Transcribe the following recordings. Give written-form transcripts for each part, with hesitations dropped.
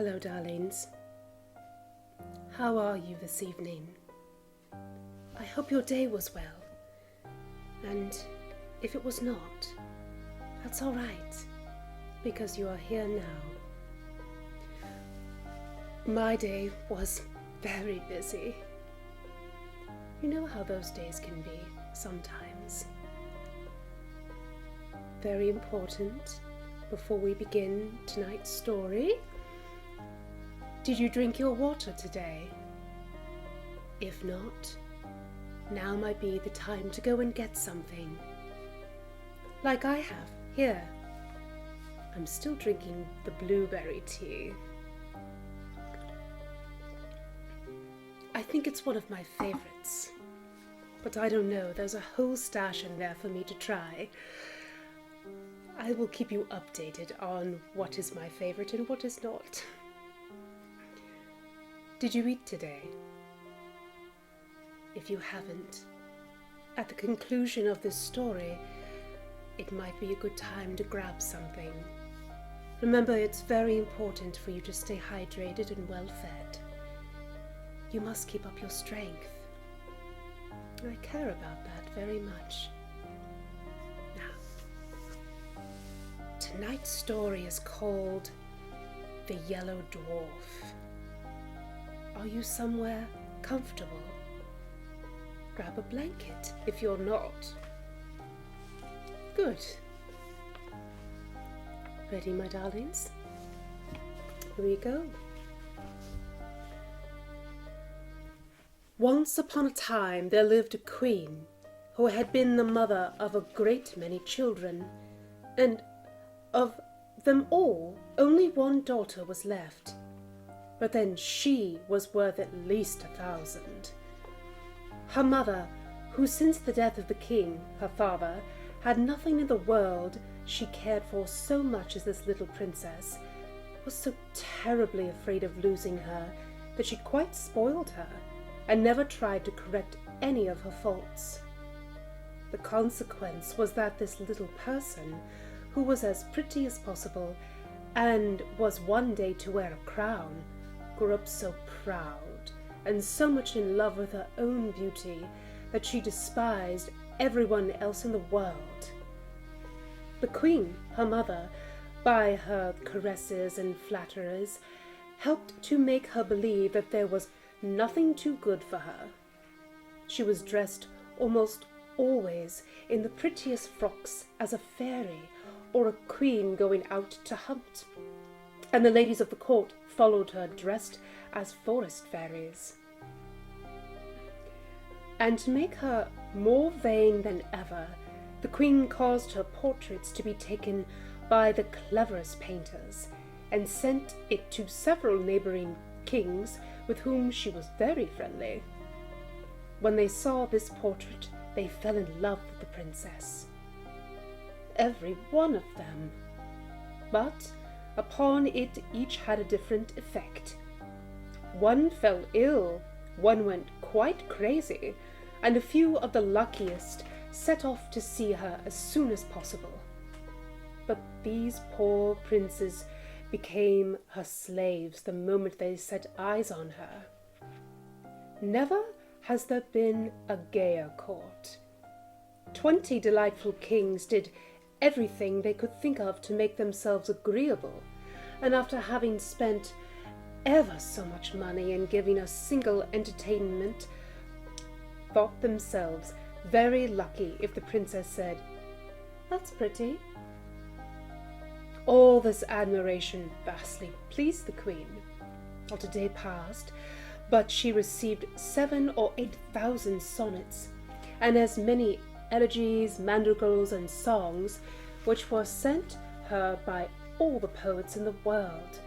Hello, darlings. How are you this evening? I hope your day was well. And if it was not, that's all right, because you are here now. My day was very busy. You know how those days can be sometimes. Very important, before we begin tonight's story, did you drink your water today? If not, now might be the time to go and get something. Like I have, here. I'm still drinking the blueberry tea. I think it's one of my favorites. But I don't know, there's a whole stash in there for me to try. I will keep you updated on what is my favorite and what is not. Did you eat today? If you haven't, at the conclusion of this story, it might be a good time to grab something. Remember, it's very important for you to stay hydrated and well fed. You must keep up your strength. I care about that very much. Now, tonight's story is called The Yellow Dwarf. Are you somewhere comfortable? Grab a blanket if you're not. Good. Ready, my darlings? Here we go. Once upon a time there lived a queen who had been the mother of a great many children, and of them all only one daughter was left. But then she was worth at least 1,000. Her mother, who since the death of the king, her father, had nothing in the world she cared for so much as this little princess, was so terribly afraid of losing her that she quite spoiled her and never tried to correct any of her faults. The consequence was that this little person, who was as pretty as possible and was one day to wear a crown, grew up so proud and so much in love with her own beauty that she despised everyone else in the world. The queen, her mother, by her caresses and flatterers, helped to make her believe that there was nothing too good for her. She was dressed almost always in the prettiest frocks as a fairy or a queen going out to hunt, and the ladies of the court followed her dressed as forest fairies. And to make her more vain than ever, the queen caused her portraits to be taken by the cleverest painters, and sent it to several neighbouring kings with whom she was very friendly. When they saw this portrait, they fell in love with the princess. Every one of them. But upon it each had a different effect. One fell ill, one went quite crazy, and a few of the luckiest set off to see her as soon as possible. But these poor princes became her slaves the moment they set eyes on her. Never has there been a gayer court. 20 delightful kings did everything they could think of to make themselves agreeable, and after having spent ever so much money in giving a single entertainment, thought themselves very lucky if the princess said, "That's pretty." All this admiration vastly pleased the queen. Not a day passed but she received 7,000 or 8,000 sonnets, and as many elegies, madrigals, and songs, which were sent her by all the poets in the world.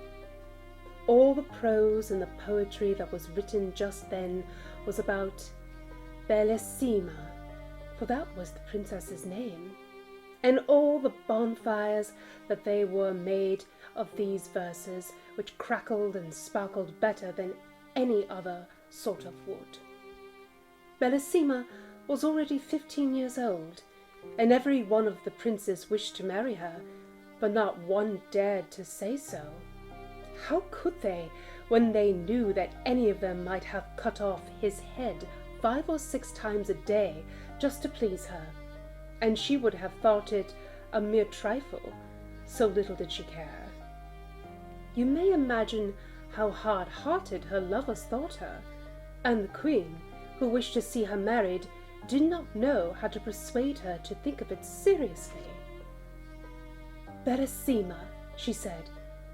All the prose and the poetry that was written just then was about Bellissima, for that was the princess's name, and all the bonfires that they were made of these verses, which crackled and sparkled better than any other sort of wood. Bellissima was already 15 years old, and every one of the princes wished to marry her, but not one dared to say so. How could they, when they knew that any of them might have cut off his head 5 or 6 times a day just to please her, and she would have thought it a mere trifle, so little did she care. You may imagine how hard-hearted her lovers thought her, and the queen, who wished to see her married, did not know how to persuade her to think of it seriously. "Bellissima," she said,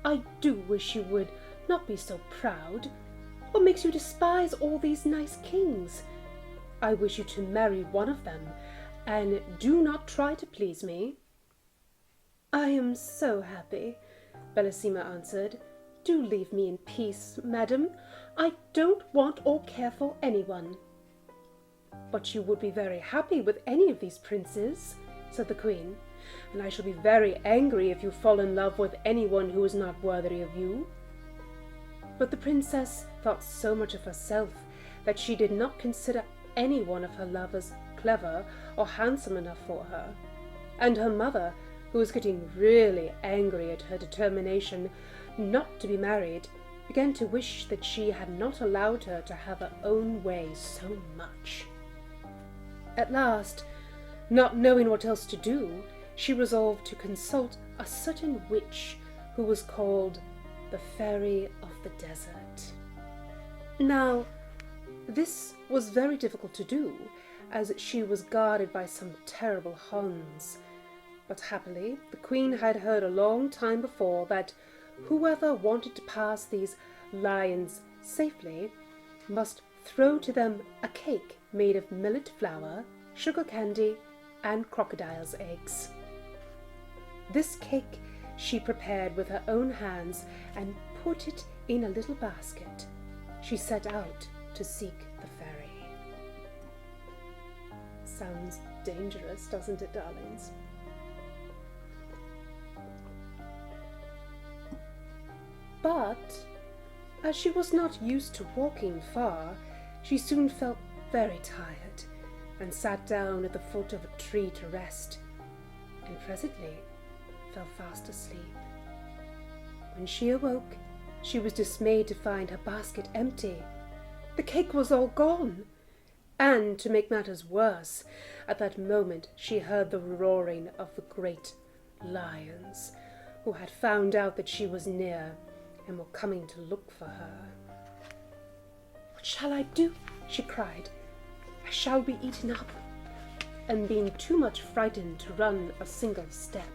"I do wish you would not be so proud. What makes you despise all these nice kings? I wish you to marry one of them, and do not try to please me." "I am so happy," Bellissima answered. "Do leave me in peace, madam. I don't want or care for anyone." "But you would be very happy with any of these princes," said the queen, "and I shall be very angry if you fall in love with anyone who is not worthy of you." But the princess thought so much of herself that she did not consider any one of her lovers clever or handsome enough for her, and her mother, who was getting really angry at her determination not to be married, began to wish that she had not allowed her to have her own way so much. At last, not knowing what else to do, she resolved to consult a certain witch who was called the Fairy of the Desert. Now, this was very difficult to do, as she was guarded by some terrible Huns. But happily, the queen had heard a long time before that whoever wanted to pass these lions safely must throw to them a cake made of millet flour, sugar candy, and crocodile's eggs. This cake she prepared with her own hands and put it in a little basket. She set out to seek the fairy. Sounds dangerous, doesn't it, darlings? But as she was not used to walking far, she soon felt very tired and sat down at the foot of a tree to rest, and presently fell fast asleep. When she awoke, she was dismayed to find her basket empty. The cake was all gone, and to make matters worse, at that moment she heard the roaring of the great lions, who had found out that she was near and were coming to look for her. "What shall I do?" she cried. "I shall be eaten up." And being too much frightened to run a single step,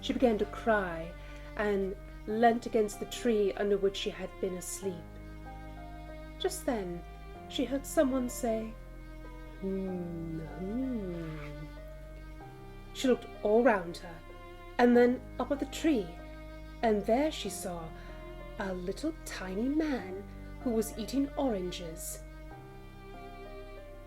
she began to cry and leant against the tree under which she had been asleep. Just then she heard someone say, She looked all round her, and then up at the tree, and there she saw a little tiny man who was eating oranges.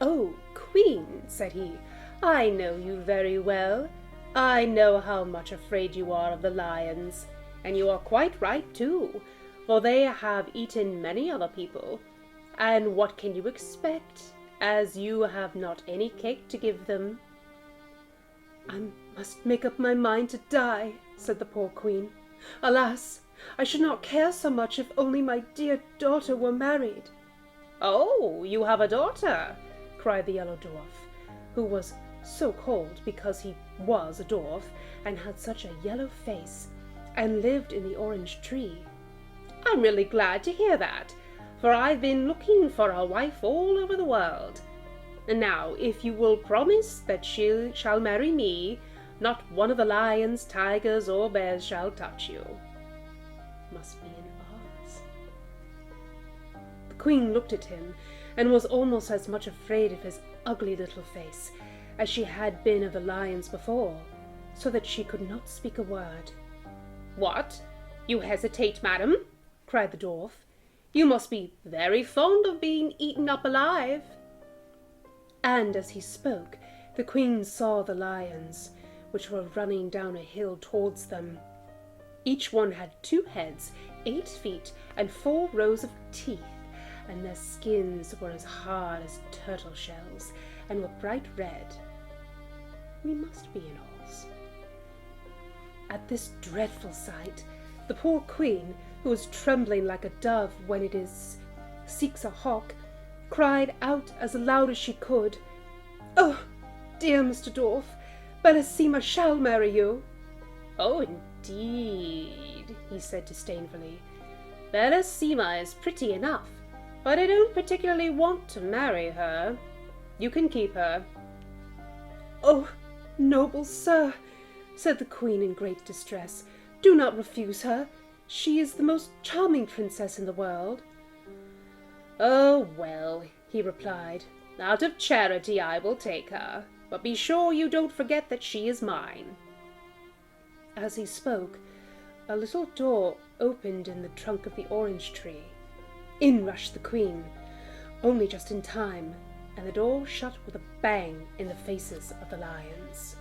"Oh, Queen," said he, "I know you very well. I know how much afraid you are of the lions, and you are quite right too, for they have eaten many other people. And what can you expect, as you have not any cake to give them?" "I must make up my mind to die," said the poor queen. "Alas, I should not care so much if only my dear daughter were married." "Oh, you have a daughter!" cried the Yellow Dwarf, who was so called because he was a dwarf and had such a yellow face and lived in the orange tree. "I'm really glad to hear that, for I've been looking for a wife all over the world. And now, if you will promise that she shall marry me, not one of the lions, tigers, or bears shall touch you." Must be in Oz. The queen looked at him and was almost as much afraid of his ugly little face as she had been of the lions before, so that she could not speak a word. "What? You hesitate, madam?" cried the dwarf. "You must be very fond of being eaten up alive." And as he spoke, the queen saw the lions, which were running down a hill towards them. Each one had 2 heads, 8 feet, and 4 rows of teeth, and their skins were as hard as turtle shells, and were bright red. We must be in Oz. At this dreadful sight, the poor queen, who was trembling like a dove when seeks a hawk, cried out as loud as she could, "Oh, dear Mr. Dwarf, Bellissima shall marry you." "Oh, indeed," he said disdainfully. "Bellissima is pretty enough, but I don't particularly want to marry her. You can keep her." "Oh, noble sir," said the queen in great distress, "do not refuse her. She is the most charming princess in the world." "Oh, well," he replied, "out of charity I will take her, but be sure you don't forget that she is mine." As he spoke, a little door opened in the trunk of the orange tree. In rushed the queen, only just in time, and the door shut with a bang in the faces of the lions.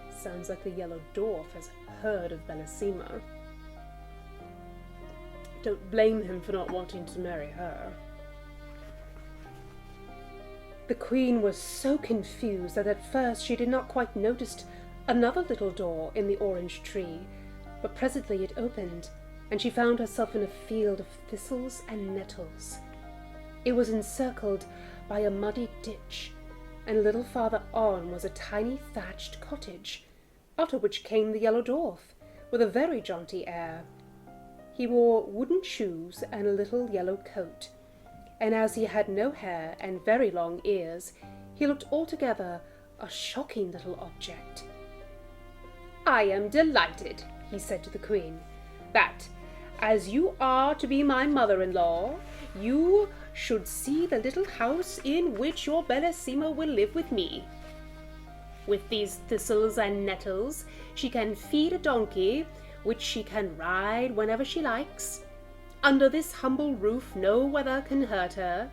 Sounds like the Yellow Dwarf has heard of Bellissima. Don't blame him for not wanting to marry her. The queen was so confused that at first she did not quite notice another little door in the orange tree, but presently it opened, and she found herself in a field of thistles and nettles. It was encircled by a muddy ditch, and a little farther on was a tiny thatched cottage, out of which came the Yellow Dwarf, with a very jaunty air. He wore wooden shoes and a little yellow coat, and as he had no hair and very long ears, he looked altogether a shocking little object. "I am delighted," he said to the queen, "that, as you are to be my mother-in-law, you should see the little house in which your Bellissima will live with me. With these thistles and nettles she can feed a donkey, which she can ride whenever she likes. Under this humble roof no weather can hurt her.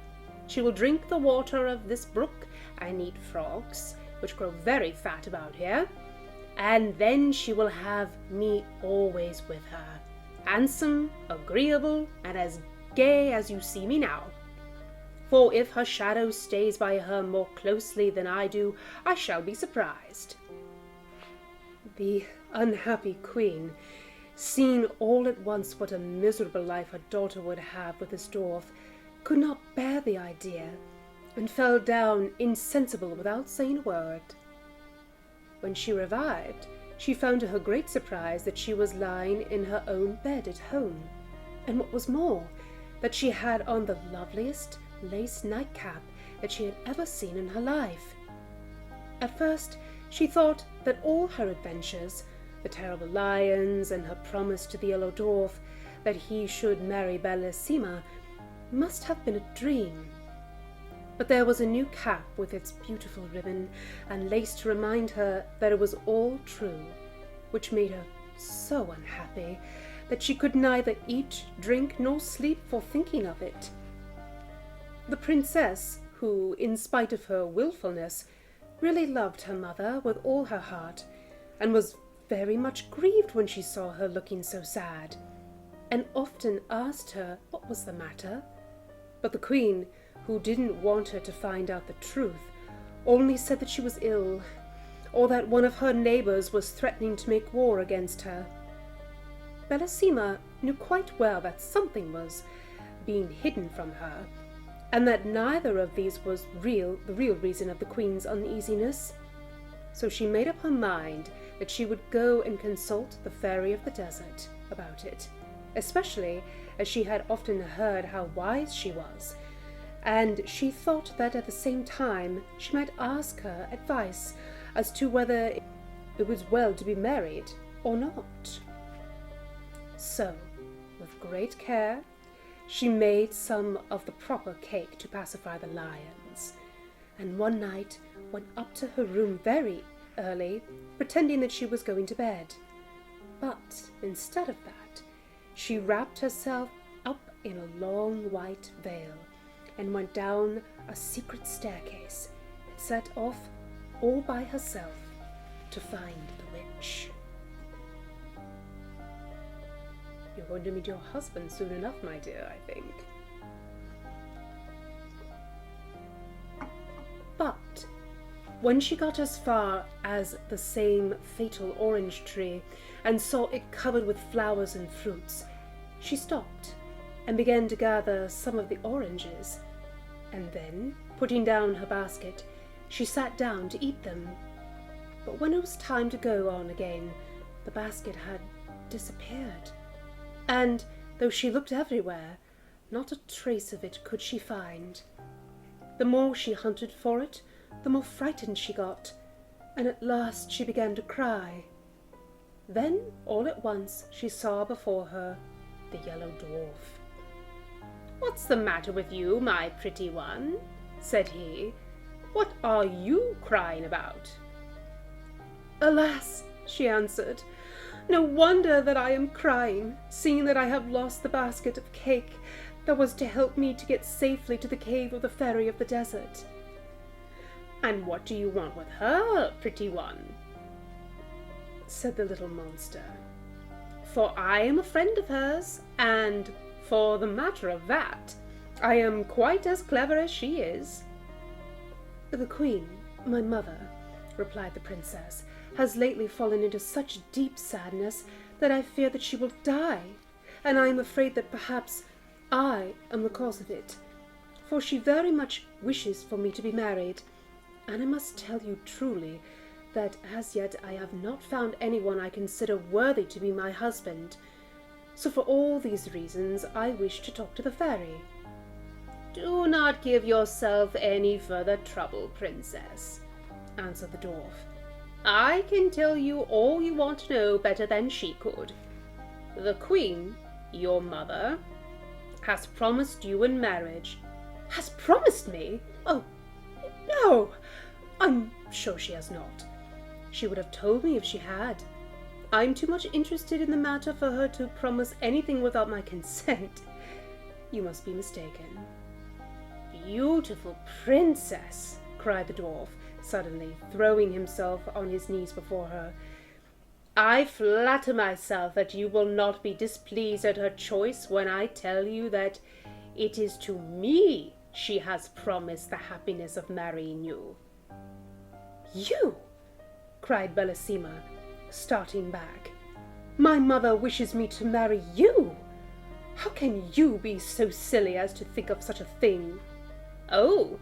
She will drink the water of this brook and eat frogs, which grow very fat about here. And then she will have me always with her, handsome, agreeable, and as gay as you see me now. For if her shadow stays by her more closely than I do, I shall be surprised." The unhappy queen, seeing all at once what a miserable life her daughter would have with this dwarf, could not bear the idea, and fell down insensible without saying a word. When she revived, she found to her great surprise that she was lying in her own bed at home, and what was more, that she had on the loveliest lace nightcap that she had ever seen in her life. At first she thought that all her adventures, the terrible lions and her promise to the Yellow Dwarf that he should marry Bellissima, must have been a dream. But there was a new cap with its beautiful ribbon and lace to remind her that it was all true, which made her so unhappy that she could neither eat, drink, nor sleep for thinking of it. The princess, who, in spite of her wilfulness, really loved her mother with all her heart, and was very much grieved when she saw her looking so sad, and often asked her what was the matter. But the queen, who didn't want her to find out the truth, only said that she was ill, or that one of her neighbors was threatening to make war against her. Bellissima knew quite well that something was being hidden from her, and that neither of these was the real reason of the queen's uneasiness. So she made up her mind that she would go and consult the fairy of the desert about it, especially as she had often heard how wise she was, and she thought that at the same time she might ask her advice as to whether it was well to be married or not. So, with great care, she made some of the proper cake to pacify the lions, and one night went up to her room very early, pretending that she was going to bed. But instead of that, she wrapped herself up in a long white veil, and went down a secret staircase, and set off all by herself to find the witch. You're going to meet your husband soon enough, my dear, I think. But when she got as far as the same fatal orange tree, and saw it covered with flowers and fruits, She stopped and began to gather some of the oranges, and then, putting down her basket, she sat down to eat them. But when it was time to go on again, the basket had disappeared, and, though she looked everywhere, not a trace of it could she find. The more she hunted for it, the more frightened she got, and at last she began to cry. Then, all at once, she saw before her the Yellow Dwarf. "What's the matter with you, my pretty one?" said he. "What are you crying about?" "Alas," she answered, "no wonder that I am crying, seeing that I have lost the basket of cake that was to help me to get safely to the cave of the fairy of the desert." "And what do you want with her, pretty one?" said the little monster. "For I am a friend of hers, and, for the matter of that, I am quite as clever as she is." "The queen, my mother," replied the princess, "has lately fallen into such deep sadness that I fear that she will die, and I am afraid that perhaps I am the cause of it, for she very much wishes for me to be married, and I must tell you truly that as yet I have not found anyone I consider worthy to be my husband. So for all these reasons I wish to talk to the fairy." "Do not give yourself any further trouble, princess," answered the dwarf. "I can tell you all you want to know better than she could. The queen, your mother, has promised you in marriage." "Has promised me? Oh, no, I'm sure she has not. She would have told me if she had. I'm too much interested in the matter for her to promise anything without my consent. You must be mistaken." "Beautiful princess," cried the dwarf, suddenly throwing himself on his knees before her, "I flatter myself that you will not be displeased at her choice when I tell you that it is to me she has promised the happiness of marrying you." "You!" cried Bellissima, starting back. "My mother wishes me to marry you! How can you be so silly as to think of such a thing?" "Oh,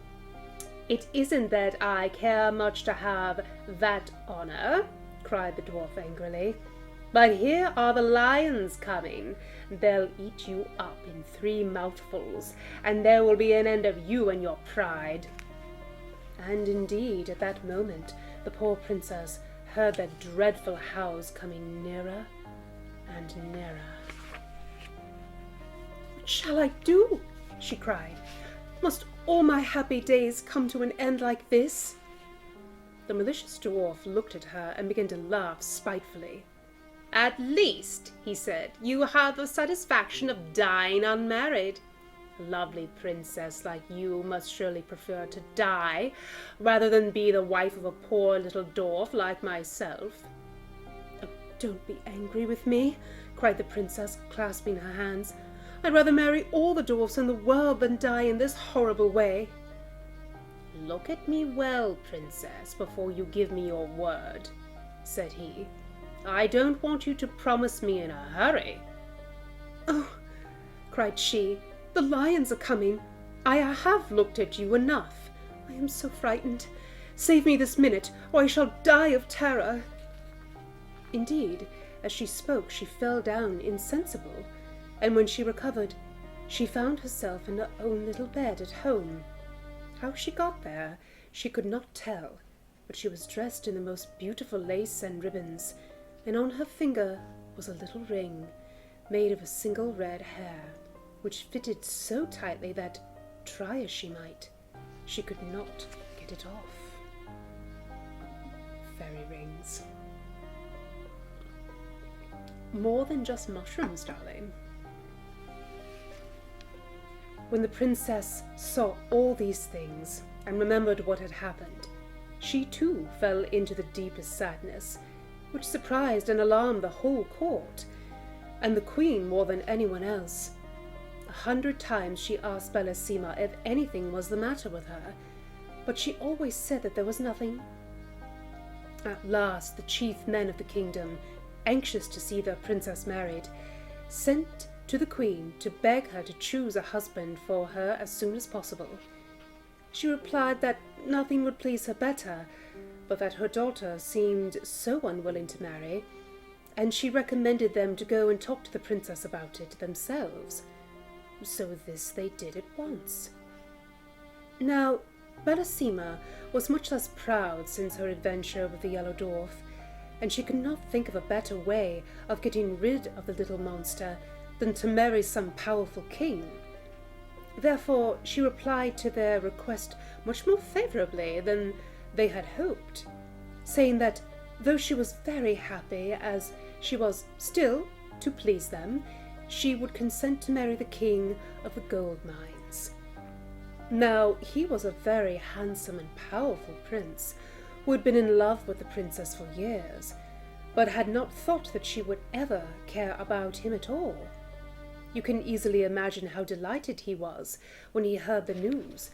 it isn't that I care much to have that honor," cried the dwarf angrily, "but here are the lions coming. They'll eat you up in 3 mouthfuls, and there will be an end of you and your pride." And indeed, at that moment, the poor princess heard their dreadful howls coming nearer and nearer. "What shall I do?" she cried. "Must all my happy days come to an end like this?" The malicious dwarf looked at her and began to laugh spitefully. "At least," he said, "you have the satisfaction of dying unmarried. A lovely princess like you must surely prefer to die rather than be the wife of a poor little dwarf like myself." "Oh, don't be angry with me," cried the princess, clasping her hands. "I'd rather marry all the dwarfs in the world than die in this horrible way." "Look at me well, princess, before you give me your word," said he. "I don't want you to promise me in a hurry." "Oh," cried she, "the lions are coming. I have looked at you enough. I am so frightened. Save me this minute, or I shall die of terror." Indeed, as she spoke, she fell down insensible, and when she recovered, she found herself in her own little bed at home. How she got there, she could not tell, but she was dressed in the most beautiful lace and ribbons, and on her finger was a little ring made of a single red hair, which fitted so tightly that, try as she might, she could not get it off. Fairy rings. More than just mushrooms, darling. When the princess saw all these things and remembered what had happened, she too fell into the deepest sadness, which surprised and alarmed the whole court, and the queen more than anyone else. 100 times she asked Bellissima if anything was the matter with her, but she always said that there was nothing. At last the chief men of the kingdom, anxious to see their princess married, sent to the queen to beg her to choose a husband for her as soon as possible. She replied that nothing would please her better, but that her daughter seemed so unwilling to marry, and she recommended them to go and talk to the princess about it themselves. So this they did at once. Now, Bellissima was much less proud since her adventure with the Yellow Dwarf, and she could not think of a better way of getting rid of the little monster than to marry some powerful king. Therefore, she replied to their request much more favourably than they had hoped, saying that though she was very happy as she was still to please them, she would consent to marry the king of the gold mines. Now, he was a very handsome and powerful prince who had been in love with the princess for years, but had not thought that she would ever care about him at all. You can easily imagine how delighted he was when he heard the news,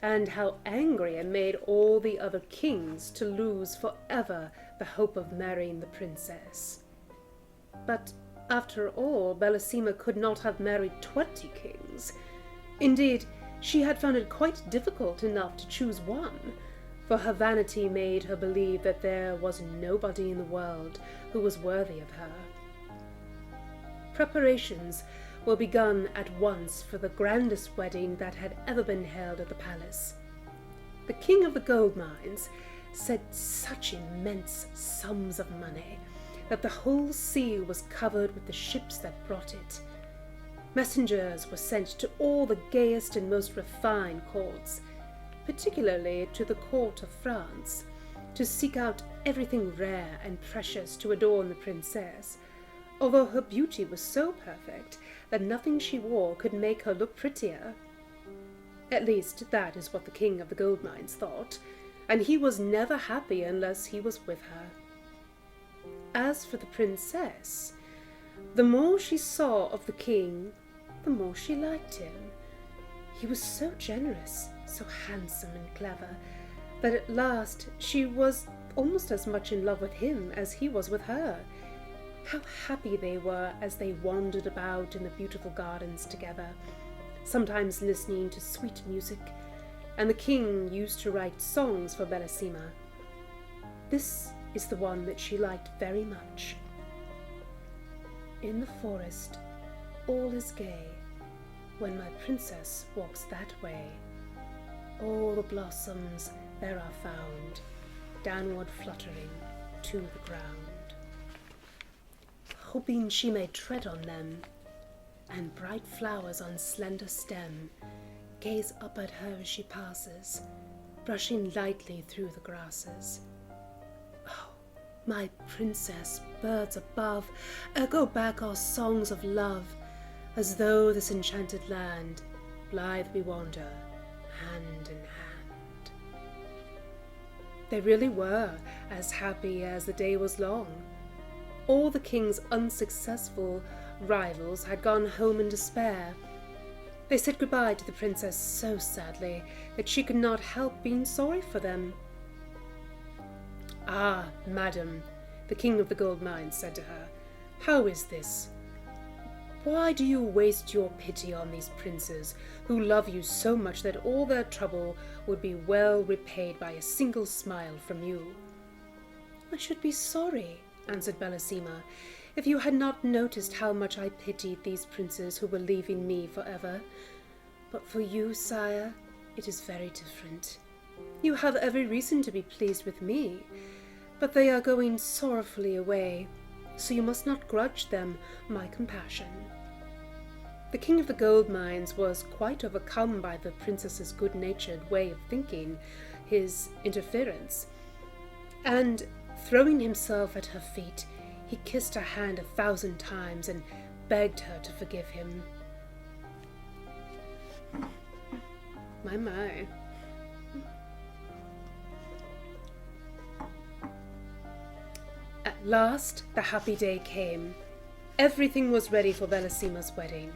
and how angry it made all the other kings to lose forever the hope of marrying the princess. But after all, Bellissima could not have married 20 kings. Indeed, she had found it quite difficult enough to choose one, for her vanity made her believe that there was nobody in the world who was worthy of her. Preparations were begun at once for the grandest wedding that had ever been held at the palace. The king of the gold mines set such immense sums of money that the whole sea was covered with the ships that brought it. Messengers were sent to all the gayest and most refined courts, particularly to the court of France, to seek out everything rare and precious to adorn the princess, although her beauty was so perfect that nothing she wore could make her look prettier. At least that is what the king of the gold mines thought, and he was never happy unless he was with her. As for the princess, the more she saw of the king, the more she liked him. He was so generous, so handsome and clever, that at last she was almost as much in love with him as he was with her. How happy they were as they wandered about in the beautiful gardens together, sometimes listening to sweet music, and the king used to write songs for Bellissima. This is the one that she liked very much. In the forest all is gay, when my princess walks that way. All the blossoms there are found, downward fluttering to the ground, hoping she may tread on them, and bright flowers on slender stem gaze up at her as she passes, brushing lightly through the grasses. Oh, my princess, birds above, echo back our songs of love, as though this enchanted land blithe we wander, hand in hand. They really were as happy as the day was long. All the king's unsuccessful rivals had gone home in despair. They said goodbye to the princess so sadly that she could not help being sorry for them. "Ah, madam," the king of the gold mines said to her, "how is this? Why do you waste your pity on these princes who love you so much that all their trouble would be well repaid by a single smile from you?" "I should be sorry," answered Bellissima, "if you had not noticed how much I pitied these princes who were leaving me forever. But for you, sire, it is very different. You have every reason to be pleased with me, but they are going sorrowfully away, so you must not grudge them my compassion." The king of the gold mines was quite overcome by the princess's good-natured way of thinking, his interference, and throwing himself at her feet, he kissed her hand 1,000 times and begged her to forgive him. My. At last the happy day came. Everything was ready for Bellissima's wedding.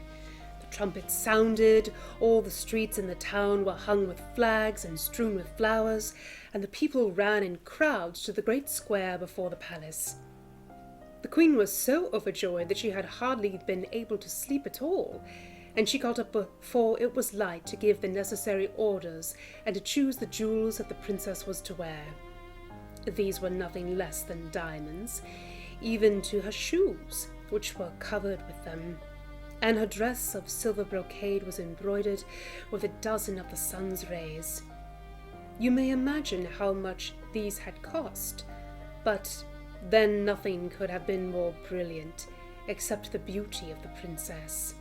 The trumpets sounded, all the streets in the town were hung with flags and strewn with flowers, and the people ran in crowds to the great square before the palace. The The queen was so overjoyed that she had hardly been able to sleep at all, and she got up before it was light to give the necessary orders and to choose the jewels that the princess was to wear. These were nothing less than diamonds, even to her shoes, which were covered with them, and her dress of silver brocade was embroidered with a dozen of the sun's rays. You may imagine how much these had cost, but then nothing could have been more brilliant, except the beauty of the princess.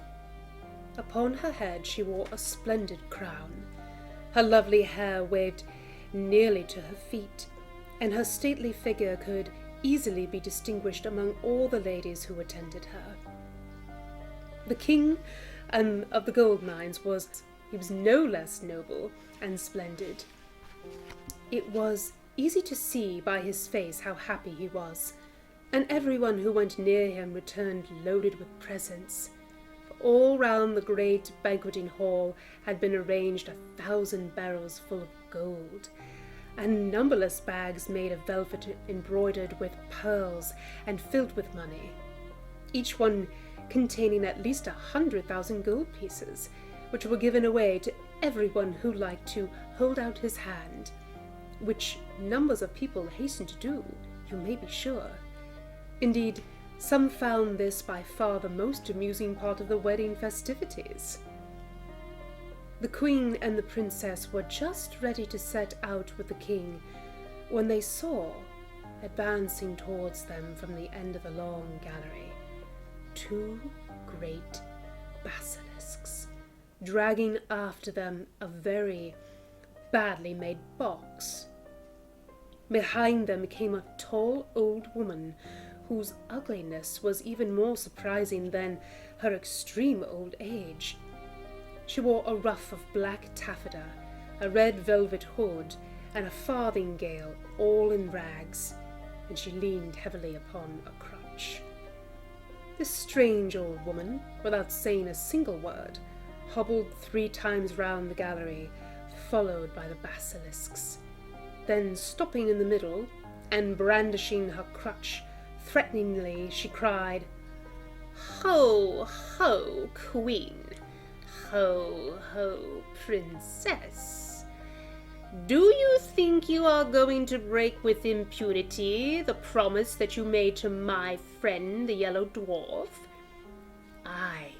Upon her head she wore a splendid crown. Her lovely hair waved nearly to her feet, and her stately figure could easily be distinguished among all the ladies who attended her. The king of the gold mines was no less noble and splendid. It was easy to see by his face how happy he was, and everyone who went near him returned loaded with presents. For all round the great banqueting hall had been arranged 1,000 barrels full of gold, and numberless bags made of velvet embroidered with pearls and filled with money, each one containing at least 100,000 gold pieces, which were given away to everyone who liked to hold out his hand, which numbers of people hastened to do, you may be sure. Indeed, some found this by far the most amusing part of the wedding festivities. The queen and the princess were just ready to set out with the king when they saw, advancing towards them from the end of the long gallery, 2 great basilisks, dragging after them a very badly made box. Behind them came a tall old woman, whose ugliness was even more surprising than her extreme old age. She wore a ruff of black taffeta, a red velvet hood, and a farthingale, all in rags, and she leaned heavily upon a crutch. This strange old woman, without saying a single word, hobbled 3 times round the gallery, followed by the basilisks. Then, stopping in the middle, and brandishing her crutch threateningly, she cried, "Ho, ho, queen! Ho, ho, princess! Do you think you are going to break with impunity the promise that you made to my friend the Yellow Dwarf? I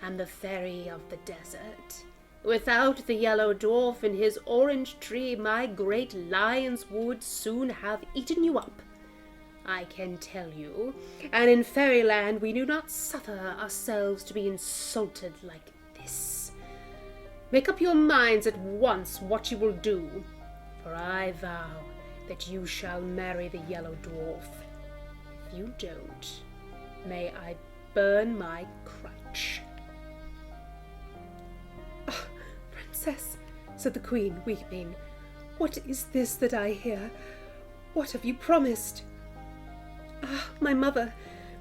am the fairy of the desert. Without the Yellow Dwarf and his orange tree, my great lions would soon have eaten you up, I can tell you, and in fairyland we do not suffer ourselves to be insulted like this. Make up your minds at once what you will do, for I vow that you shall marry the Yellow Dwarf. If you don't, may I burn my crutch." "Oh, princess," said the queen, weeping, "what is this that I hear? What have you promised?" "Ah, my mother,"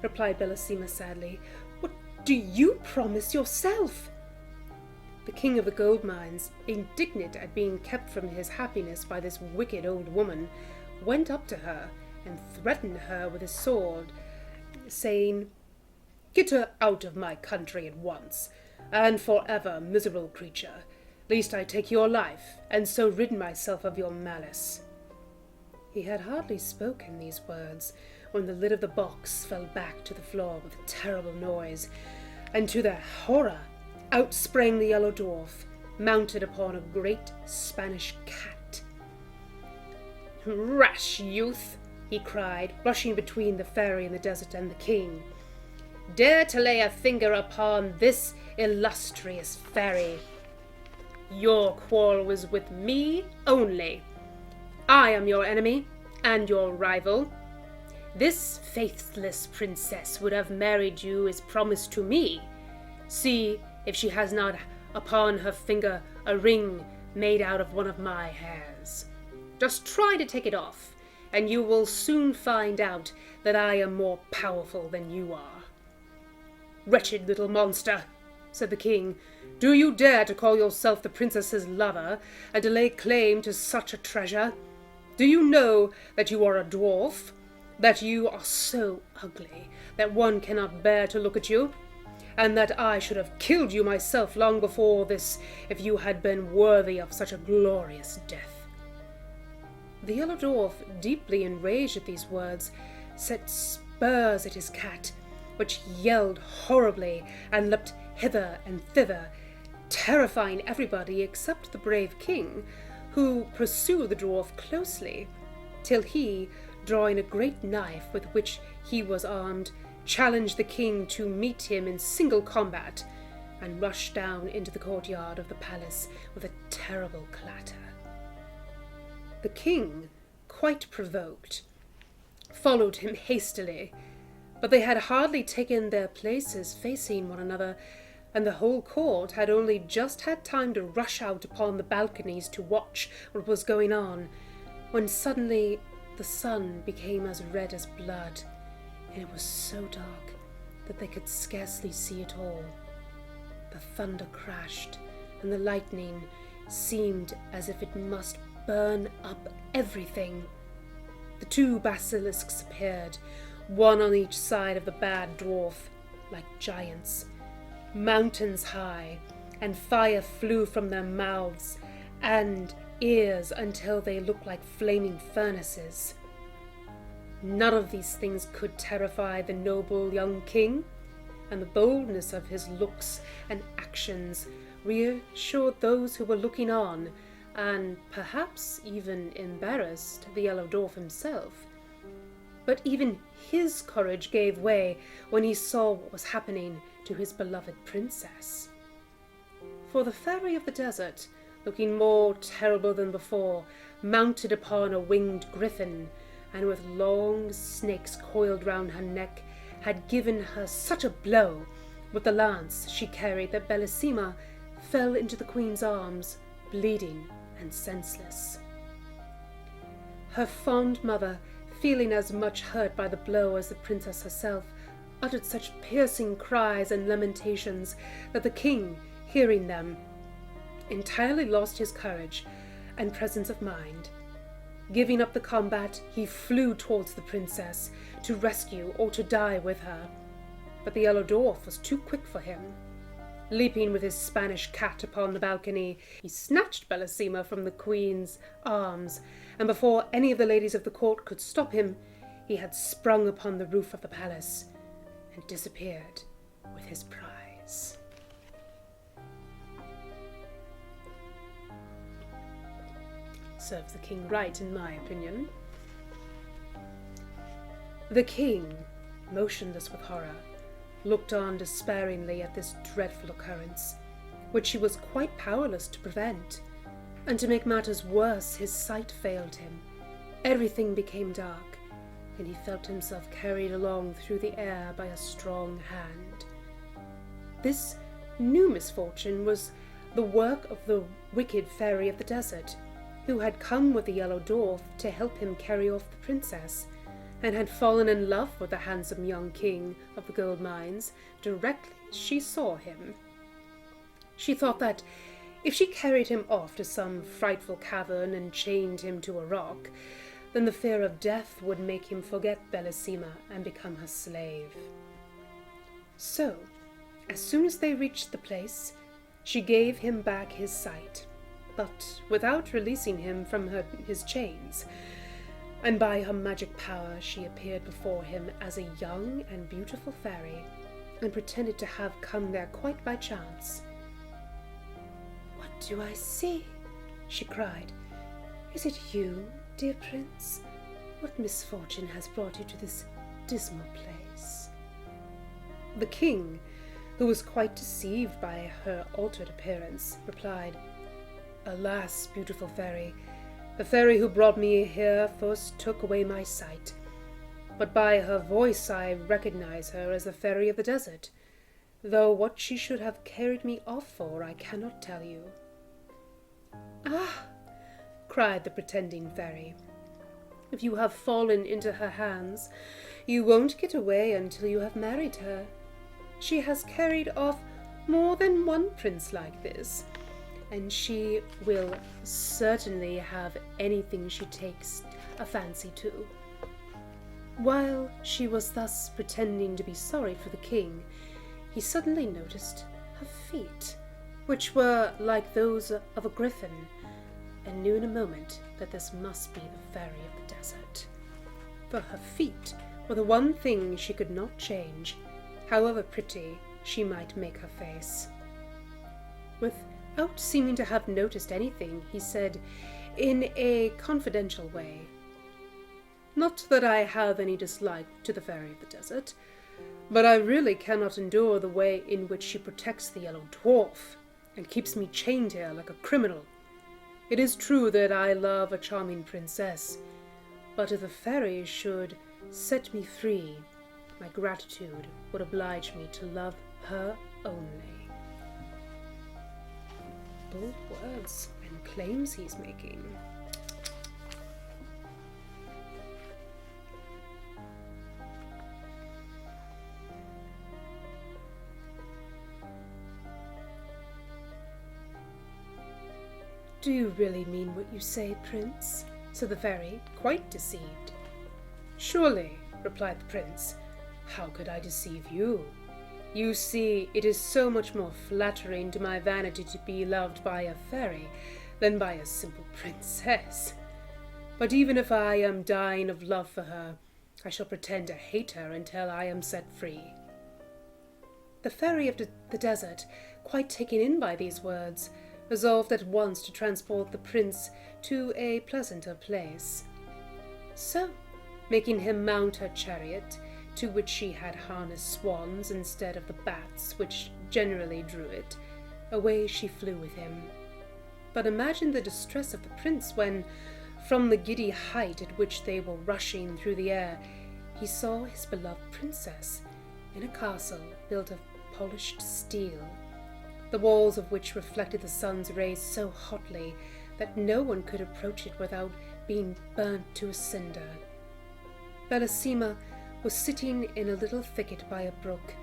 replied Bellissima sadly, "what do you promise yourself?" The king of the gold mines, indignant at being kept from his happiness by this wicked old woman, went up to her and threatened her with his sword, saying, "Get her out of my country at once, and forever, miserable creature, lest I take your life, and so rid myself of your malice." He had hardly spoken these words when the lid of the box fell back to the floor with a terrible noise, and to their horror out sprang the Yellow Dwarf, mounted upon a great Spanish cat. "Rash youth!" he cried, rushing between the fairy in the desert and the king. "Dare to lay a finger upon this illustrious fairy! Your quarrel was with me only. I am your enemy and your rival. This faithless princess would have married you as promised to me. See if she has not upon her finger a ring made out of one of my hairs. Just try to take it off, and you will soon find out that I am more powerful than you are." "Wretched little monster," said the king, "do you dare to call yourself the princess's lover, and to lay claim to such a treasure? Do you know that you are a dwarf? that you are so ugly that one cannot bear to look at you, and that I should have killed you myself long before this if you had been worthy of such a glorious death." The Yellow Dwarf, deeply enraged at these words, set spurs at his cat, which yelled horribly and leapt hither and thither, terrifying everybody except the brave king, who pursued the dwarf closely, till he, drawing a great knife with which he was armed, challenged the king to meet him in single combat, and rushed down into the courtyard of the palace with a terrible clatter. The king, quite provoked, followed him hastily, but they had hardly taken their places facing one another, and the whole court had only just had time to rush out upon the balconies to watch what was going on, when suddenly the sun became as red as blood, and it was so dark that they could scarcely see at all. The thunder crashed, and the lightning seemed as if it must burn up everything. The two basilisks appeared, one on each side of the bad dwarf, like giants, mountains high, and fire flew from their mouths and ears until they looked like flaming furnaces. None of these things could terrify the noble young king, and the boldness of his looks and actions reassured those who were looking on, and perhaps even embarrassed the Yellow Dwarf himself. But even his courage gave way when he saw what was happening to his beloved princess. For the Fairy of the Desert, looking more terrible than before, mounted upon a winged griffin, and with long snakes coiled round her neck, had given her such a blow with the lance she carried that Bellissima fell into the queen's arms, bleeding and senseless. Her fond mother, feeling as much hurt by the blow as the princess herself, uttered such piercing cries and lamentations that the king, hearing them, entirely lost his courage and presence of mind. Giving up the combat, he flew towards the princess to rescue or to die with her, but the Yellow Dwarf was too quick for him. Leaping with his Spanish cat upon the balcony, he snatched Bellissima from the queen's arms, and before any of the ladies of the court could stop him, he had sprung upon the roof of the palace and disappeared with his prize. Serves the king right, in my opinion. The king, motionless with horror, looked on despairingly at this dreadful occurrence, which he was quite powerless to prevent, and to make matters worse, his sight failed him. Everything became dark, and he felt himself carried along through the air by a strong hand. This new misfortune was the work of the wicked Fairy of the Desert, who had come with the Yellow Dwarf to help him carry off the princess, and had fallen in love with the handsome young king of the gold mines directly she saw him. She thought that if she carried him off to some frightful cavern and chained him to a rock, then the fear of death would make him forget Bellissima and become her slave. So, as soon as they reached the place, she gave him back his sight, but without releasing him from his chains, and by her magic power she appeared before him as a young and beautiful fairy, and pretended to have come there quite by chance. "What do I see?" she cried. "Is it you, dear prince? What misfortune has brought you to this dismal place?" The king, who was quite deceived by her altered appearance, replied, "Alas, beautiful fairy, the fairy who brought me here first took away my sight, but by her voice I recognize her as the Fairy of the Desert, though what she should have carried me off for I cannot tell you." "Ah!" cried the pretending fairy, "if you have fallen into her hands, you won't get away until you have married her. She has carried off more than one prince like this, and she will certainly have anything she takes a fancy to." While she was thus pretending to be sorry for the king, he suddenly noticed her feet, which were like those of a griffin, and knew in a moment that this must be the Fairy of the Desert. For her feet were the one thing she could not change, however pretty she might make her face. Without seeming to have noticed anything, he said, in a confidential way, "Not that I have any dislike to the Fairy of the Desert, but I really cannot endure the way in which she protects the Yellow Dwarf, and keeps me chained here like a criminal. It is true that I love a charming princess, but if the fairy should set me free, my gratitude would oblige me to love her only." Bold words and claims he's making. "Do you really mean what you say, Prince?" said the fairy, quite deceived. "Surely," replied the prince. "How could I deceive you? You see, it is so much more flattering to my vanity to be loved by a fairy than by a simple princess. But even if I am dying of love for her, I shall pretend to hate her until I am set free." The Fairy of the Desert, quite taken in by these words, resolved at once to transport the prince to a pleasanter place. So, making him mount her chariot, to which she had harnessed swans instead of the bats which generally drew it, away she flew with him. But imagine the distress of the prince when, from the giddy height at which they were rushing through the air, he saw his beloved princess in a castle built of polished steel, the walls of which reflected the sun's rays so hotly that no one could approach it without being burnt to a cinder. Bellissima was sitting in a little thicket by a brook,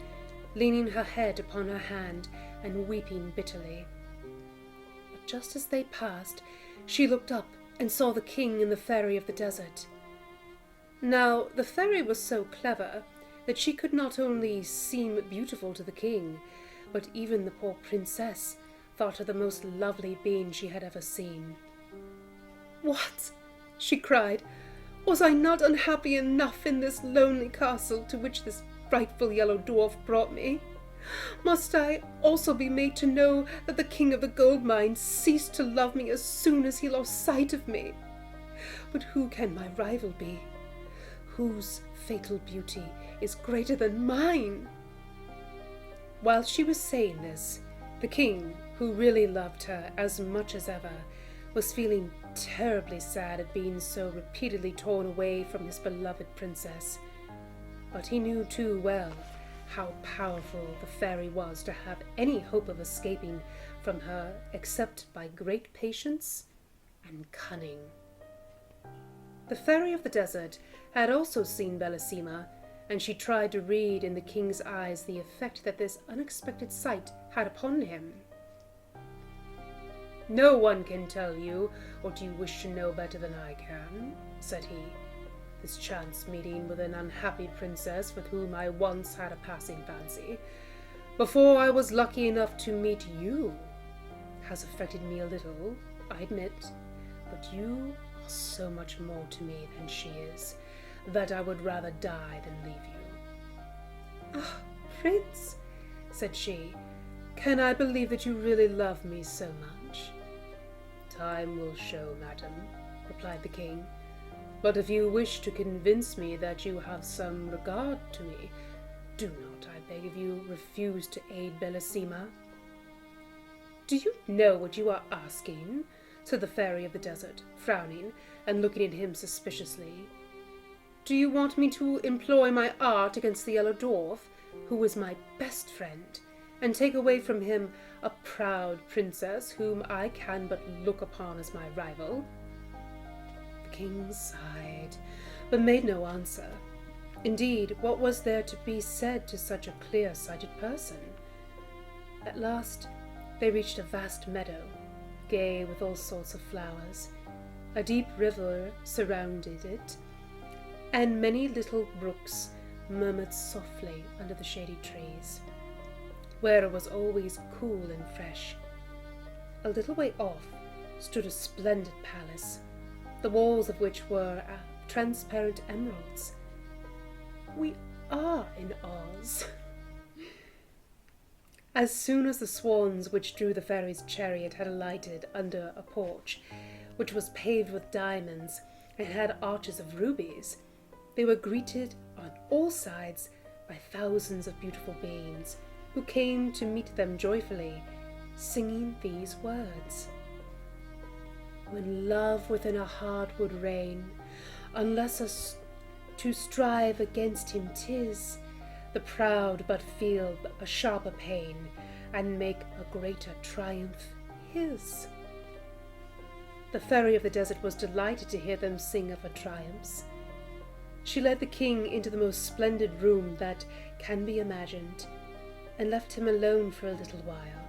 leaning her head upon her hand and weeping bitterly. But just as they passed, she looked up and saw the king and the Fairy of the Desert. Now, the fairy was so clever that she could not only seem beautiful to the king, but even the poor princess thought her the most lovely being she had ever seen. "What?" she cried. "Was I not unhappy enough in this lonely castle to which this frightful yellow dwarf brought me? Must I also be made to know that the king of the gold mines ceased to love me as soon as he lost sight of me? But who can my rival be? Whose fatal beauty is greater than mine?" While she was saying this, the king, who really loved her as much as ever, was feeling terribly sad at being so repeatedly torn away from his beloved princess. But he knew too well how powerful the fairy was to have any hope of escaping from her except by great patience and cunning. The Fairy of the Desert had also seen Bellissima, and she tried to read in the king's eyes the effect that this unexpected sight had upon him. "No one can tell you what you wish to know better than I can," said he. "This chance meeting with an unhappy princess with whom I once had a passing fancy, before I was lucky enough to meet you, has affected me a little, I admit, but you are so much more to me than she is, that I would rather die than leave you." "Ah, Prince," said she, "can I believe that you really love me so much?" "Time will show, madam," replied the king. "But if you wish to convince me that you have some regard to me, do not, I beg of you, refuse to aid Bellissima." "Do you know what you are asking?" said the Fairy of the Desert, frowning and looking at him suspiciously. "Do you want me to employ my art against the Yellow Dwarf, who is my best friend, and take away from him a proud princess whom I can but look upon as my rival?" The king sighed, but made no answer. Indeed, what was there to be said to such a clear-sighted person? At last they reached a vast meadow, gay with all sorts of flowers. A deep river surrounded it, and many little brooks murmured softly under the shady trees, where it was always cool and fresh. A little way off stood a splendid palace, the walls of which were transparent emeralds. We are in Oz. As soon as the swans which drew the fairy's chariot had alighted under a porch, which was paved with diamonds and had arches of rubies, they were greeted on all sides by thousands of beautiful beings, who came to meet them joyfully, singing these words: "When love within a heart would reign, unless to strive against him 'tis, the proud but feel a sharper pain, and make a greater triumph his." The Fairy of the Desert was delighted to hear them sing of her triumphs. She led the king into the most splendid room that can be imagined, and left him alone for a little while,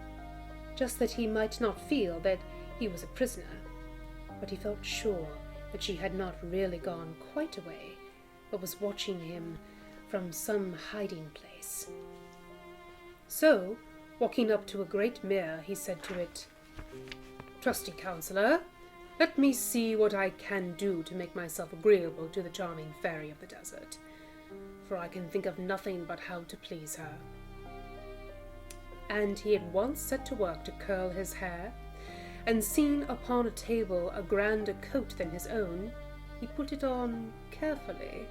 just that he might not feel that he was a prisoner, but he felt sure that she had not really gone quite away, but was watching him from some hiding place. So, walking up to a great mirror, he said to it, "Trusty counsellor, let me see what I can do to make myself agreeable to the charming Fairy of the Desert, for I can think of nothing but how to please her." And he at once set to work to curl his hair, and seeing upon a table a grander coat than his own, he put it on carefully.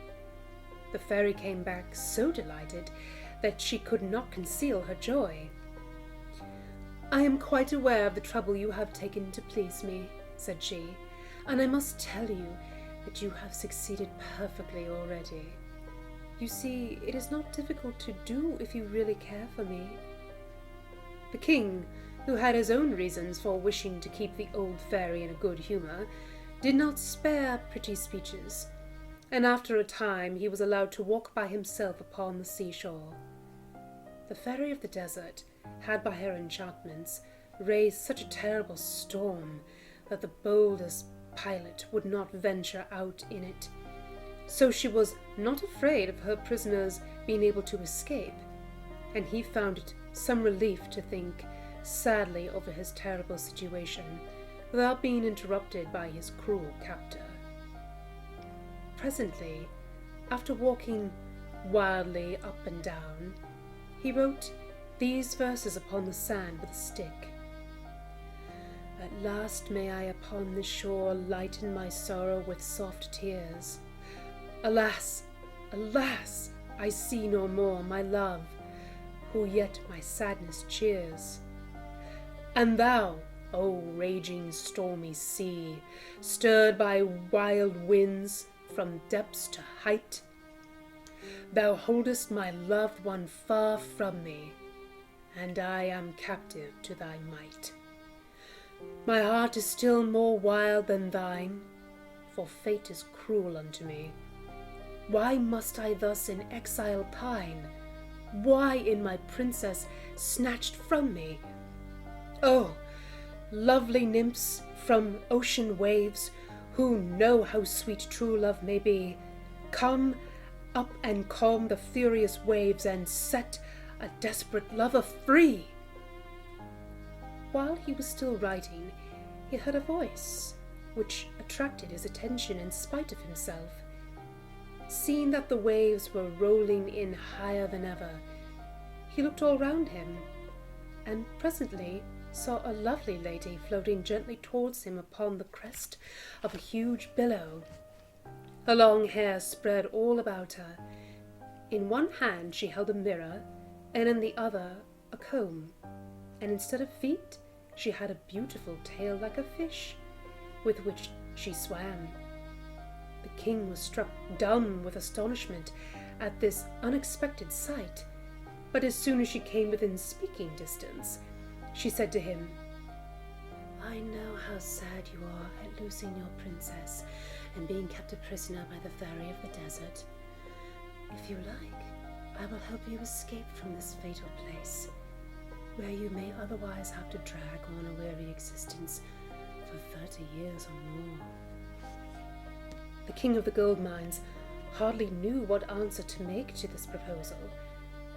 The fairy came back so delighted that she could not conceal her joy. "I am quite aware of the trouble you have taken to please me," said she, "and I must tell you that you have succeeded perfectly already. You see, it is not difficult to do if you really care for me." The king, who had his own reasons for wishing to keep the old fairy in a good humour, did not spare pretty speeches, and after a time he was allowed to walk by himself upon the seashore. The Fairy of the Desert had by her enchantments raised such a terrible storm that the boldest pilot would not venture out in it, so she was not afraid of her prisoners being able to escape, and he found it some relief to think sadly over his terrible situation without being interrupted by his cruel captor. Presently, after walking wildly up and down, he wrote these verses upon the sand with a stick: "At last may I upon this shore lighten my sorrow with soft tears. Alas, alas, I see no more my love, who yet my sadness cheers. And thou, O raging stormy sea, stirred by wild winds from depths to height, thou holdest my loved one far from me, and I am captive to thy might. My heart is still more wild than thine, for fate is cruel unto me. Why must I thus in exile pine? Why in my princess snatched from me? Oh, lovely nymphs from ocean waves, who know how sweet true love may be, come up and calm the furious waves and set a desperate lover free." While he was still writing, he heard a voice which attracted his attention in spite of himself. Seeing that the waves were rolling in higher than ever, he looked all round him, and presently saw a lovely lady floating gently towards him upon the crest of a huge billow. Her long hair spread all about her. In one hand she held a mirror, and in the other a comb, and instead of feet she had a beautiful tail like a fish, with which she swam. The king was struck dumb with astonishment at this unexpected sight, but as soon as she came within speaking distance, she said to him, "I know how sad you are at losing your princess and being kept a prisoner by the Fairy of the Desert. If you like, I will help you escape from this fatal place, where you may otherwise have to drag on a weary existence for 30 years or more." The King of the Gold Mines hardly knew what answer to make to this proposal,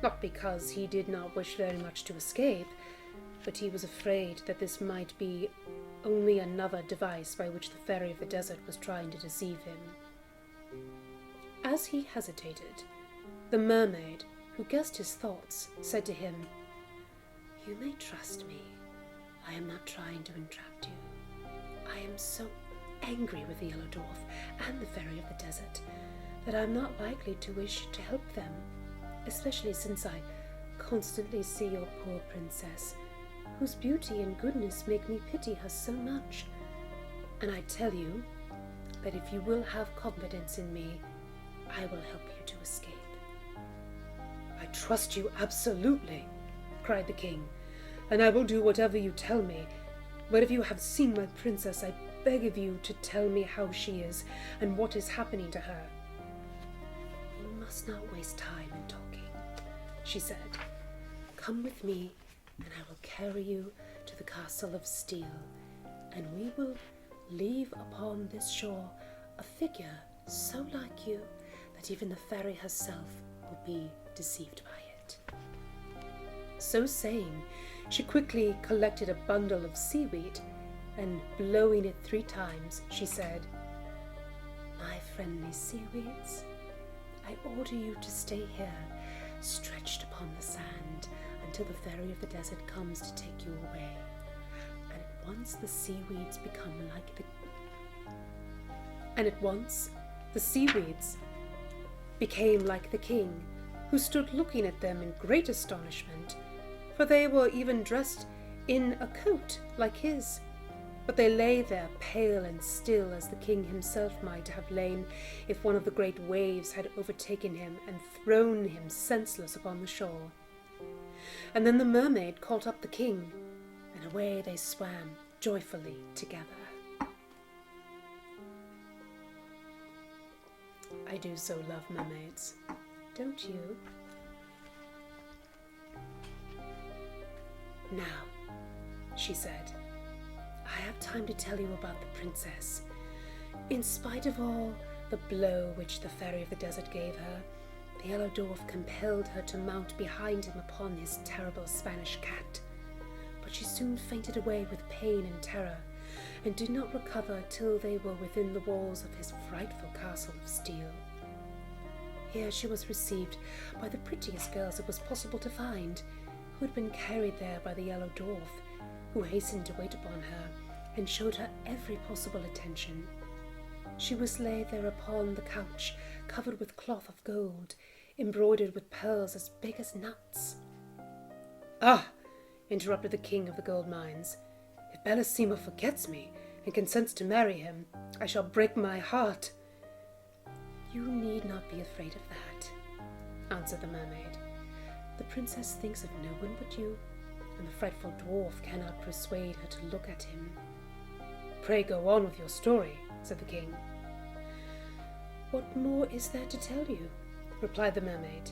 not because he did not wish very much to escape, but he was afraid that this might be only another device by which the Fairy of the Desert was trying to deceive him. As he hesitated, the mermaid, who guessed his thoughts, said to him, "You may trust me. I am not trying to entrap you. I am so angry with the Yellow Dwarf and the Fairy of the Desert that I am not likely to wish to help them, especially since I constantly see your poor princess, whose beauty and goodness make me pity her so much. And I tell you that if you will have confidence in me, I will help you to escape." "I trust you absolutely," cried the king, "and I will do whatever you tell me. But if you have seen my princess, I beg of you to tell me how she is and what is happening to her." "You must not waste time in talking," she said. "Come with me, and I will carry you to the castle of steel, and we will leave upon this shore a figure so like you that even the fairy herself will be deceived by it." So saying, she quickly collected a bundle of seaweed, and blowing it 3 times, she said, "My friendly seaweeds, I order you to stay here, stretched upon the sand, until the Fairy of the Desert comes to take you away. And at once the seaweeds became like the king, who stood looking at them in great astonishment, for they were even dressed in a coat like his. But they lay there pale and still, as the king himself might have lain if one of the great waves had overtaken him and thrown him senseless upon the shore. And then the mermaid caught up the king, and away they swam joyfully together. I do so love mermaids, don't you? "Now," she said, "I have time to tell you about the princess. In spite of all the blow which the Fairy of the Desert gave her, the Yellow Dwarf compelled her to mount behind him upon his terrible Spanish cat. But she soon fainted away with pain and terror, and did not recover till they were within the walls of his frightful castle of steel. Here she was received by the prettiest girls it was possible to find, who had been carried there by the Yellow Dwarf, who hastened to wait upon her, and showed her every possible attention. She was laid there upon the couch, covered with cloth of gold, embroidered with pearls as big as nuts." "Ah!" interrupted the king of the gold mines, "if Bellissima forgets me and consents to marry him, I shall break my heart." "You need not be afraid of that," answered the mermaid. "The princess thinks of no one but you, and the frightful dwarf cannot persuade her to look at him." "Pray go on with your story," said the king. "What more is there to tell you?" replied the mermaid.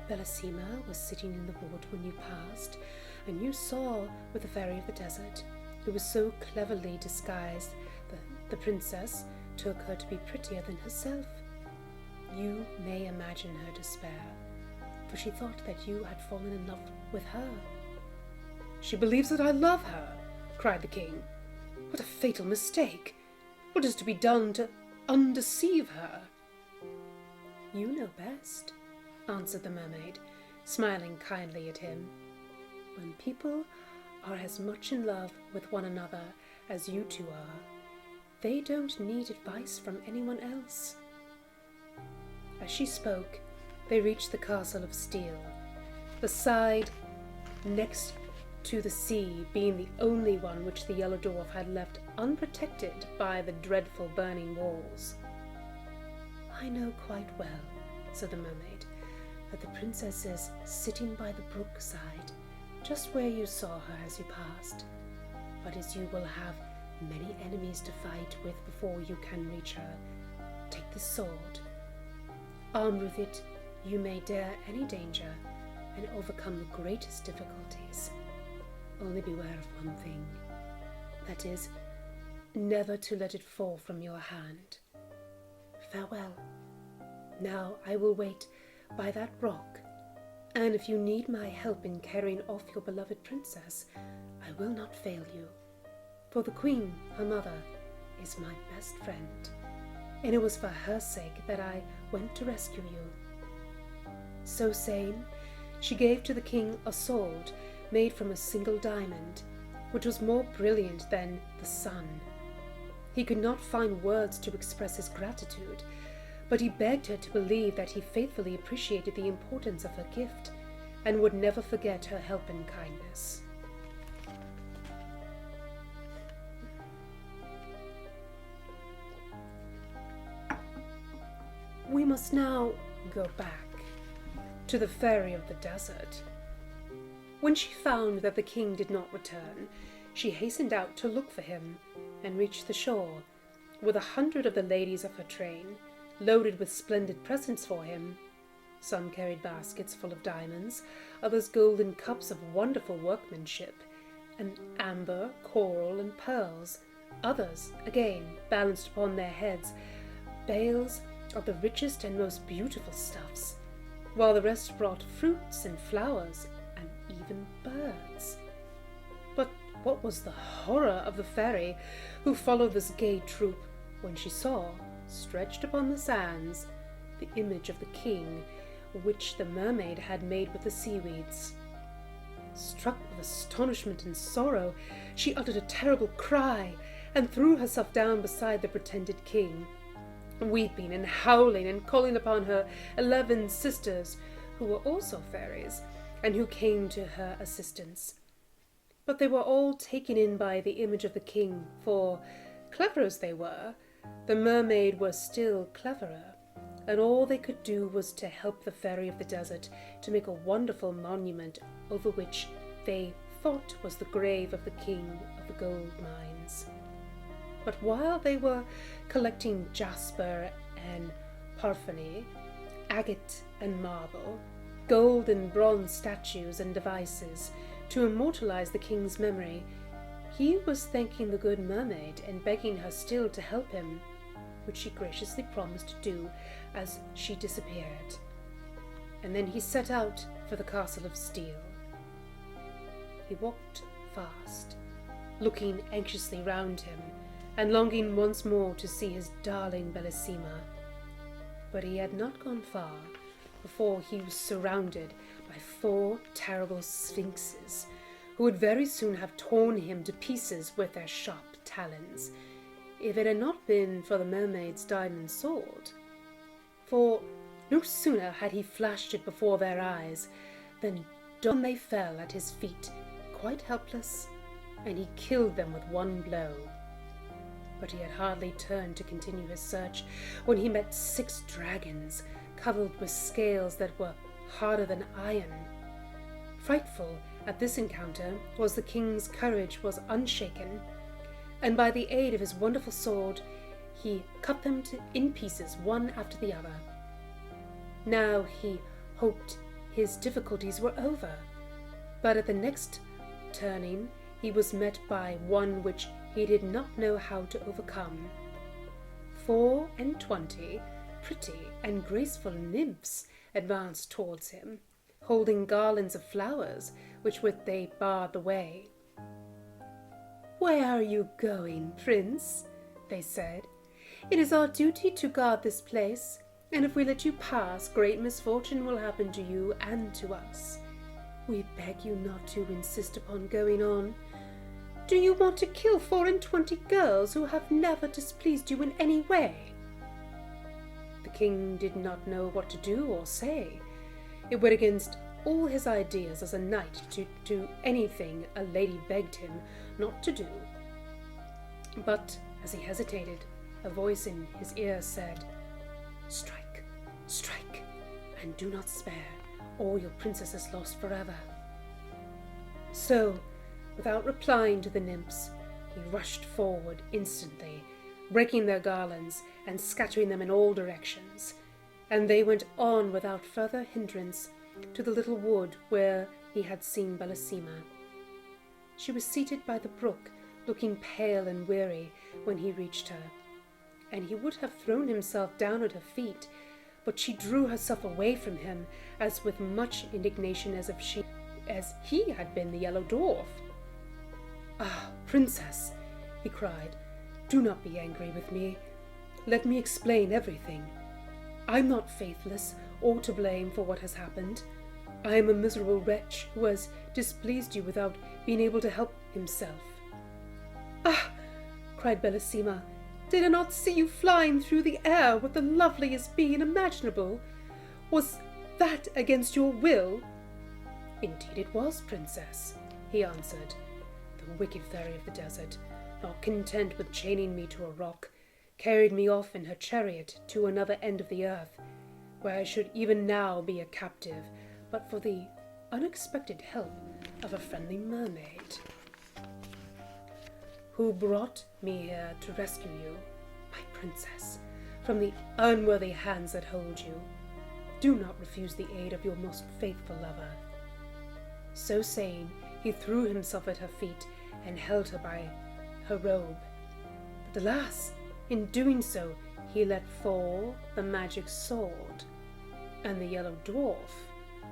"Bellissima was sitting in the wood when you passed, and you saw with the Fairy of the Desert, who was so cleverly disguised that the princess took her to be prettier than herself. You may imagine her despair, for she thought that you had fallen in love with her." "She believes that I love her!" cried the king. "What a fatal mistake! What is to be done to undeceive her?" "You know best," answered the mermaid, smiling kindly at him. "When people are as much in love with one another as you two are, they don't need advice from anyone else." As she spoke, they reached the castle of steel, the side next to the sea being the only one which the Yellow Dwarf had left unprotected by the dreadful burning walls. "I know quite well," said the mermaid, "that the princess is sitting by the brook side, just where you saw her as you passed. But as you will have many enemies to fight with before you can reach her, take this sword. Armed with it, you may dare any danger and overcome the greatest difficulties. Only beware of one thing, that is, never to let it fall from your hand. Farewell." Now I will wait by that rock, and if you need my help in carrying off your beloved princess, I will not fail you. For the queen, her mother, is my best friend, and it was for her sake that I went to rescue you." So saying, she gave to the king a sword made from a single diamond, which was more brilliant than the sun. He could not find words to express his gratitude, but he begged her to believe that he faithfully appreciated the importance of her gift and would never forget her help and kindness. We must now go back to the Fairy of the Desert. When she found that the king did not return, she hastened out to look for him and reached the shore, with 100 of the ladies of her train, loaded with splendid presents for him. Some carried baskets full of diamonds, others golden cups of wonderful workmanship, and amber, coral, and pearls. Others, again, balanced upon their heads, bales of the richest and most beautiful stuffs, while the rest brought fruits and flowers and even birds. But what was the horror of the fairy who followed this gay troop when she saw, stretched upon the sands, the image of the king, which the mermaid had made with the seaweeds. Struck with astonishment and sorrow, she uttered a terrible cry and threw herself down beside the pretended king, weeping and howling and calling upon her 11 sisters, who were also fairies, and who came to her assistance. But they were all taken in by the image of the king, for, clever as they were, the mermaid was still cleverer, and all they could do was to help the Fairy of the Desert to make a wonderful monument over which they thought was the grave of the king of the gold mines. But while they were collecting jasper and porphyry, agate and marble, gold and bronze statues and devices to immortalize the king's memory, he was thanking the good mermaid and begging her still to help him, which she graciously promised to do as she disappeared. And then he set out for the castle of steel. He walked fast, looking anxiously round him, and longing once more to see his darling Bellissima. But he had not gone far before he was surrounded by 4 terrible sphinxes, who would very soon have torn him to pieces with their sharp talons, if it had not been for the mermaid's diamond sword. For no sooner had he flashed it before their eyes than down they fell at his feet, quite helpless, and he killed them with one blow. But he had hardly turned to continue his search when he met 6 dragons, covered with scales that were harder than iron. Frightful at this encounter was the king's courage was unshaken, and by the aid of his wonderful sword he cut them in pieces one after the other. Now he hoped his difficulties were over, but at the next turning he was met by one which he did not know how to overcome. 24 pretty and graceful nymphs advanced towards him, holding garlands of flowers, which with they barred the way. "Where are you going, Prince?" they said. "It is our duty to guard this place, and if we let you pass, great misfortune will happen to you and to us. We beg you not to insist upon going on. Do you want to kill 24 girls who have never displeased you in any way?" The king did not know what to do or say. It went against all his ideas as a knight to do anything a lady begged him not to do. But as he hesitated, a voice in his ear said, "Strike, strike, and do not spare, or your princess is lost forever." So, without replying to the nymphs, he rushed forward instantly, breaking their garlands and scattering them in all directions, and they went on without further hindrance to the little wood where he had seen Bellissima. She was seated by the brook, looking pale and weary when he reached her, and he would have thrown himself down at her feet, but she drew herself away from him as with much indignation as he had been the Yellow Dwarf. "Ah, Princess," he cried, "do not be angry with me. Let me explain everything. I'm not faithless or to blame for what has happened. I am a miserable wretch who has displeased you without being able to help himself." "Ah!" cried Bellissima, "did I not see you flying through the air with the loveliest being imaginable? Was that against your will?" "Indeed it was, Princess," he answered. "The wicked fairy of the desert, not content with chaining me to a rock, carried me off in her chariot to another end of the earth, where I should even now be a captive, but for the unexpected help of a friendly mermaid, who brought me here to rescue you, my princess, from the unworthy hands that hold you. Do not refuse the aid of your most faithful lover." So saying, he threw himself at her feet and held her by her robe. But alas, in doing so, he let fall the magic sword, and the Yellow Dwarf,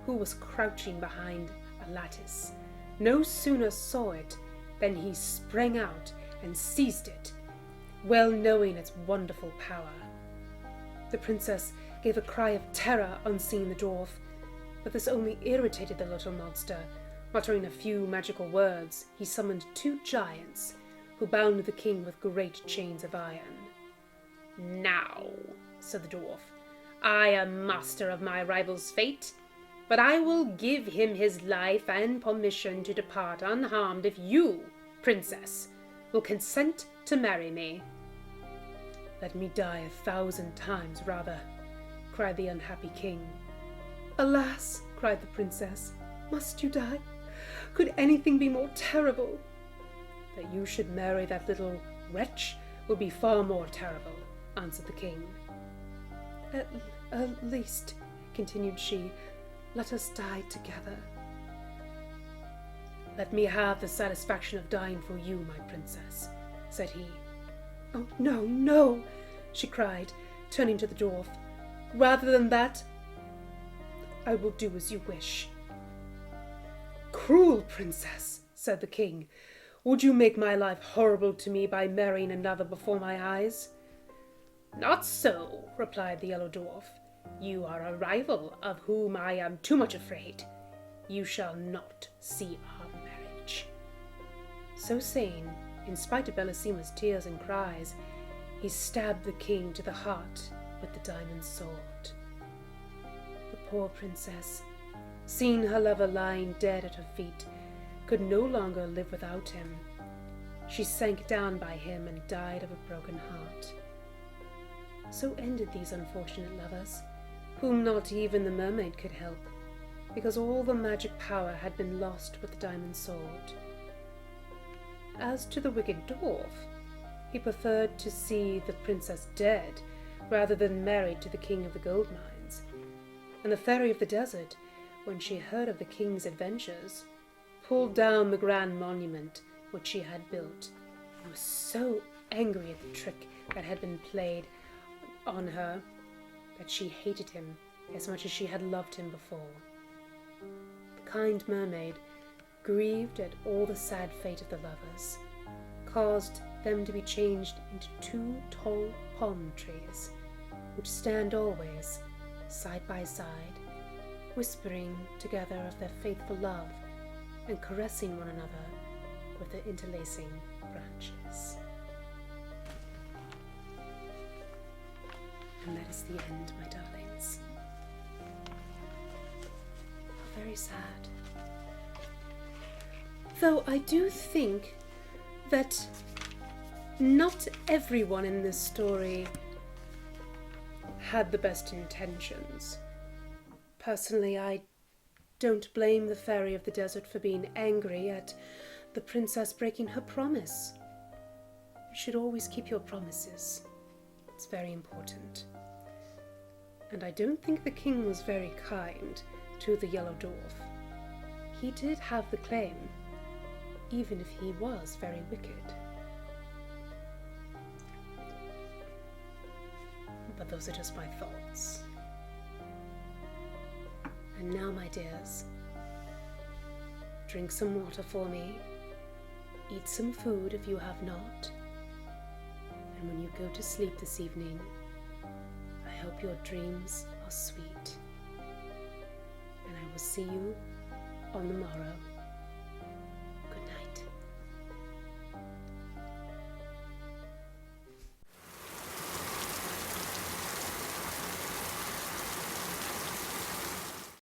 who was crouching behind a lattice, no sooner saw it than he sprang out and seized it, well knowing its wonderful power. The princess gave a cry of terror on seeing the dwarf, but this only irritated the little monster. Muttering a few magical words, he summoned 2 giants, who bound the king with great chains of iron. "Now," said the dwarf, "I am master of my rival's fate, but I will give him his life and permission to depart unharmed if you, princess, will consent to marry me." "Let me die 1,000 times rather," cried the unhappy king. "Alas," cried the princess, "must you die? Could anything be more terrible?" "That you should marry that little wretch would be far more terrible," answered the king. At least," continued she, "let us die together." "Let me have the satisfaction of dying for you, my princess," said he. "Oh, no, no," she cried, turning to the dwarf. "Rather than that, I will do as you wish." "Cruel princess," said the king, "would you make my life horrible to me by marrying another before my eyes?" "Not so," replied the Yellow Dwarf. "You are a rival of whom I am too much afraid. You shall not see our marriage." So saying, in spite of Bellissima's tears and cries, he stabbed the king to the heart with the diamond sword. The poor princess, seeing her lover lying dead at her feet, could no longer live without him. She sank down by him and died of a broken heart. So ended these unfortunate lovers, whom not even the mermaid could help, because all the magic power had been lost with the diamond sword. As to the wicked dwarf, he preferred to see the princess dead rather than married to the king of the gold mines, and the fairy of the desert, when she heard of the king's adventures, pulled down the grand monument which she had built, and was so angry at the trick that had been played on her that she hated him as much as she had loved him before. The kind mermaid, grieved at all the sad fate of the lovers, caused them to be changed into 2 tall palm trees, which stand always side by side, whispering together of their faithful love and caressing one another with their interlacing branches. And that is the end, my darlings. Very sad. Though I do think that not everyone in this story had the best intentions. Personally, I don't blame the fairy of the desert for being angry at the princess breaking her promise. You should always keep your promises. It's very important. And I don't think the king was very kind to the Yellow Dwarf. He did have the claim, even if he was very wicked. But those are just my thoughts. And now, my dears, drink some water for me, eat some food if you have not, and when you go to sleep this evening, I hope your dreams are sweet, and I will see you on the morrow.